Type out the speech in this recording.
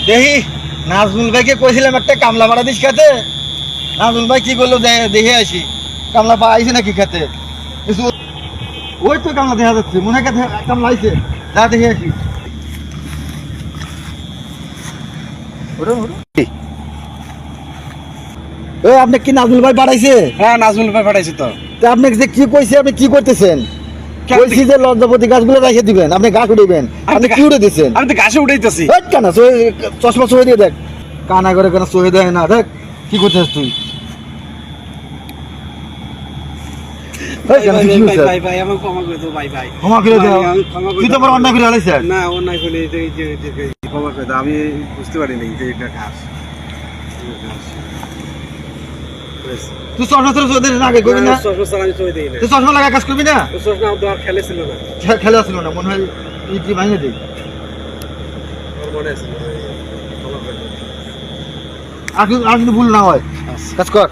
দেখি নাজমুল ভাইকে কইছিলাম একটা কামলা ভাড়া দিস খেতে। নাজমুল ভাই কি করলো দেখে আসি কামলা পাইছে নাকি খেতে। ওই তো কামলা দেখা যাচ্ছে, মনে হয় কামলা আইছে, যা দেখে আসি। আপনি কি নাজমুল ভাই পাঠাইছে? হ্যাঁ নাজমুল ভাই পাঠাইছে তো। আপনি যে কি কইছে, আপনি কি করতেছেন? কইছি যে লজ্জাপতি গাছগুলো রেখে দিবেন, আপনি গাছ উঠাইবেন, আপনি কি উঠে দিচ্ছেন? আমি তো গাছে উঠাইতেছি। কানা চশমা চোখে দিয়ে দেখ, কানা করে কেন চোখে দেয় না, দেখ কি করতেছিস তুই। ক্ষমা করে দাও, তুই তো আমার অন্যায় করে হারাইছিস। না অন্যায় করে ক্ষমা করে দাও, আমি বুঝতে পারিনি যে এটা ঘাস। তুই চশমা চলে চোখে দিস না, আগে করবি না? আমি চলে দিই না। তুই চশমা লাগা কাজ করবি না? চশমা দেওয়ার খেলে ছিল না, খেলে আসছিল না, মনে হয় ইটি ভাঙে দিই। আমার মনে আছে। ক্ষমা করে দাও। আর কিন্তু ভুল না হয়, কাজ কর।